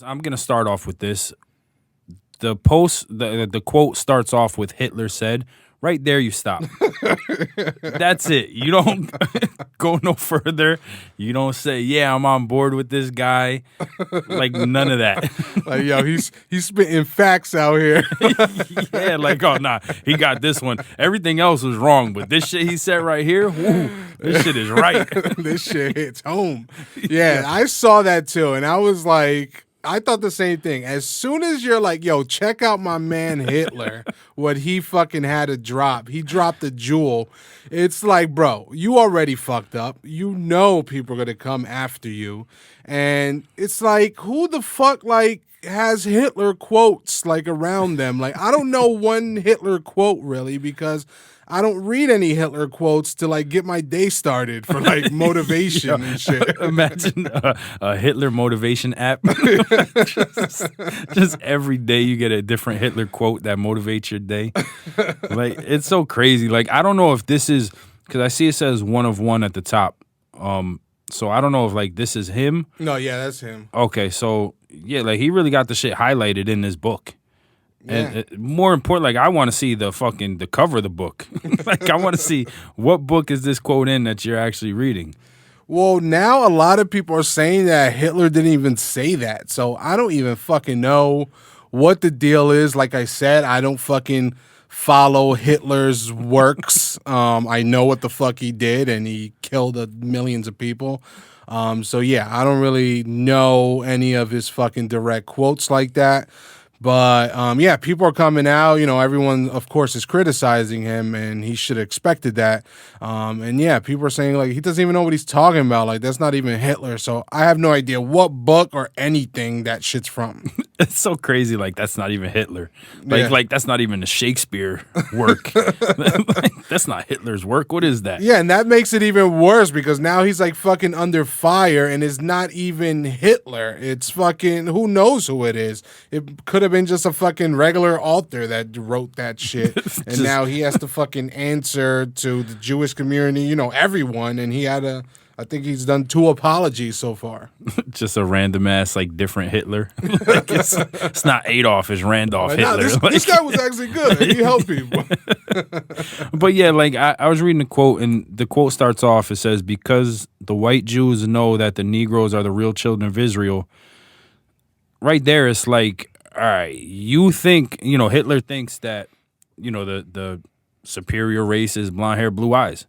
I'm gonna start off with this. The quote starts off with Hitler said. Right there, you stop. That's it. You don't go no further. You don't say, "Yeah, I'm on board with this guy." Like none of that. Like, yo, he's spitting facts out here. Yeah, like oh nah, he got this one. Everything else was wrong, but this shit he said right here, woo, this shit is right. This shit hits home. Yeah, I saw that too, and I was like, I thought the same thing. As soon as you're like, yo, check out my man Hitler, what he fucking had to drop. He dropped a jewel. It's like, bro, you already fucked up. You know people are gonna come after you. And it's like, who the fuck like has Hitler quotes like around them? Like, I don't know one Hitler quote really because I don't read any Hitler quotes to like get my day started for like motivation and shit. Imagine a Hitler motivation app. just every day you get a different Hitler quote that motivates your day. Like it's so crazy. Like I don't know if this is because I see it says one of one at the top. So I don't know if like this is him. No, yeah, that's him. Okay, so yeah, like he really got the shit highlighted in this book. Yeah. And more important, like I want to see the cover of the book. Like I want to see what book is this quote in that you're actually reading. Well, now a lot of people are saying that Hitler didn't even say that. So I don't even fucking know what the deal is. Like I said, I don't fucking follow Hitler's works. I know what the fuck he did, and he killed millions of people. So yeah, I don't really know any of his fucking direct quotes like that. But yeah, people are coming out. You know, everyone, of course, is criticizing him, and he should have expected that. And yeah, people are saying like he doesn't even know what he's talking about. Like that's not even Hitler. So I have no idea what book or anything that shit's from. It's so crazy. Like that's not even Hitler. Yeah. Like that's not even a Shakespeare work. Like, that's not Hitler's work. What is that? Yeah, and that makes it even worse because now he's like fucking under fire, and it's not even Hitler. It's fucking who knows who it is. It could have been just a fucking regular author that wrote that shit, and now he has to fucking answer to the Jewish community, you know, everyone, and he had a. I think he's done 2 apologies so far. Just a random ass like different Hitler. Like it's not Adolf, it's Randolph Like, Hitler. nah, this guy was actually good. He helped people. But yeah, like I was reading the quote, and the quote starts off. It says, "Because the white Jews know that the Negroes are the real children of Israel." Right there, it's like, all right, you think, you know, Hitler thinks that, you know, the superior race is blonde hair, blue eyes.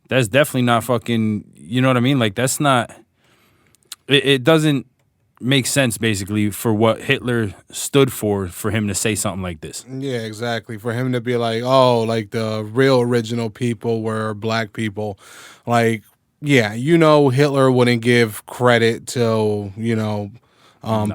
That's definitely not fucking, you know what I mean? Like, that's not, it doesn't make sense, basically, for what Hitler stood for him to say something like this. Yeah, exactly. For him to be like, oh, like the real original people were black people. Like, yeah, you know, Hitler wouldn't give credit to, you know,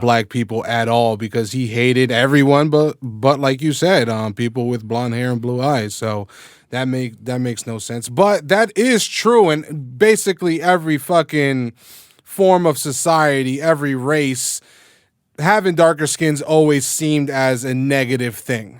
black people at all because he hated everyone, but like you said, people with blonde hair and blue eyes. So that makes no sense. But that is true, and basically every fucking form of society, every race, having darker skins always seemed as a negative thing.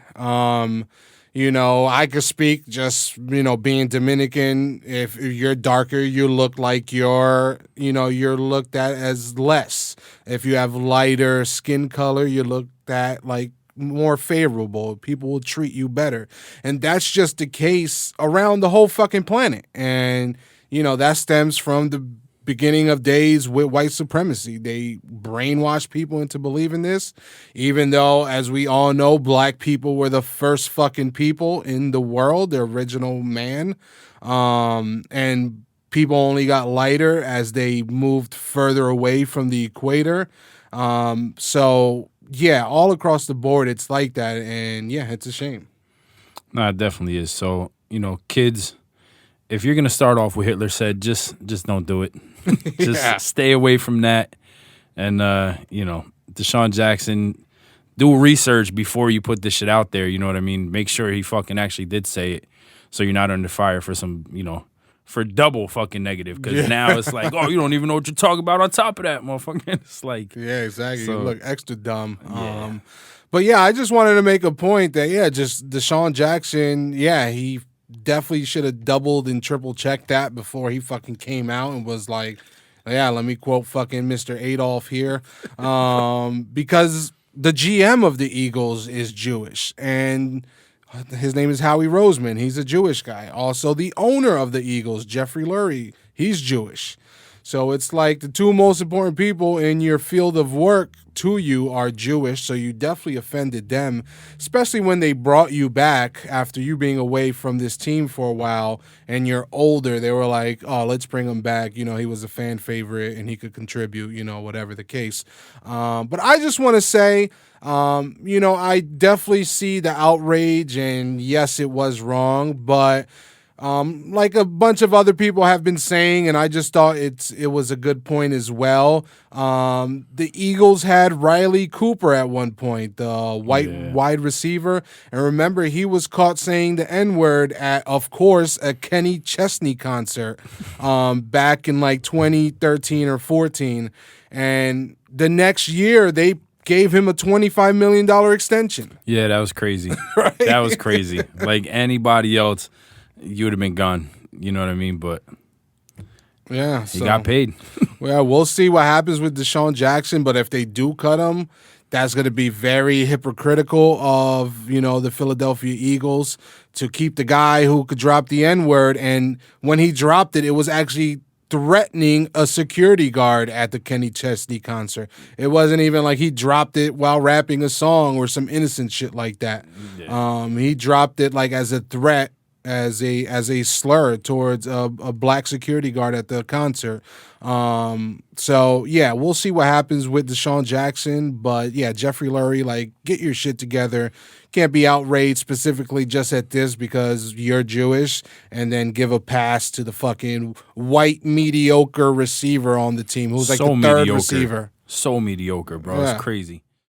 You know, I could speak just, you know, being Dominican. If you're darker, you look like you're looked at as less. If you have lighter skin color, you're looked at like more favorable. People will treat you better. And that's just the case around the whole fucking planet. And, you know, that stems from the beginning of days with white supremacy. They brainwashed people into believing this, even though, as we all know, black people were the first fucking people in the world, the original man. And people only got lighter as they moved further away from the equator. So yeah, all across the board, it's like that. And yeah, it's a shame. No, it definitely is. So, you know, kids, if you're going to start off with Hitler said, just don't do it. Just stay away from that. And, you know, DeSean Jackson, do research before you put this shit out there. You know what I mean? Make sure he fucking actually did say it so you're not under fire for some, you know, for double fucking negative. Because now it's like, oh, you don't even know what you're talking about on top of that, motherfucker. It's like. Yeah, exactly. So, you look extra dumb. Yeah. But yeah, I just wanted to make a point that, yeah, just DeSean Jackson, yeah, he definitely should have doubled and triple checked that before he fucking came out and was like, Yeah, let me quote fucking Mr. Adolf here. Because the GM of the Eagles is Jewish, and his name is Howie Roseman. He's a Jewish guy. Also, the owner of the Eagles, Jeffrey Lurie, he's Jewish. So it's like the two most important people in your field of work to you are Jewish, so you definitely offended them, especially when they brought you back after you being away from this team for a while and you're older. They were like, oh, let's bring him back. You know, he was a fan favorite and he could contribute, you know, whatever the case. But I just want to say, you know, I definitely see the outrage, and yes, it was wrong, but like a bunch of other people have been saying, and I just thought it was a good point as well. The Eagles had Riley Cooper at one point, the wide receiver, and remember he was caught saying the N-word at, of course, a Kenny Chesney concert back in like 2013 or 14, and the next year they gave him a $25 million extension. Yeah, that was crazy. Right? That was crazy. Like anybody else, you would have been gone. You know what I mean? But yeah, he got paid. Well, we'll see what happens with DeSean Jackson, but if they do cut him, that's going to be very hypocritical of, you know, the Philadelphia Eagles to keep the guy who could drop the N-word, and when he dropped it, it was actually threatening a security guard at the Kenny Chesney concert. It wasn't even like he dropped it while rapping a song or some innocent shit like that. Yeah. He dropped it like as a threat, as a slur towards a black security guard at the concert. So yeah, we'll see what happens with DeSean Jackson, but yeah, Jeffrey Lurie, like, get your shit together. Can't be outraged specifically just at this because you're Jewish, and then give a pass to the fucking white mediocre receiver on the team who's like the third receiver. So mediocre, bro. Yeah. It's crazy.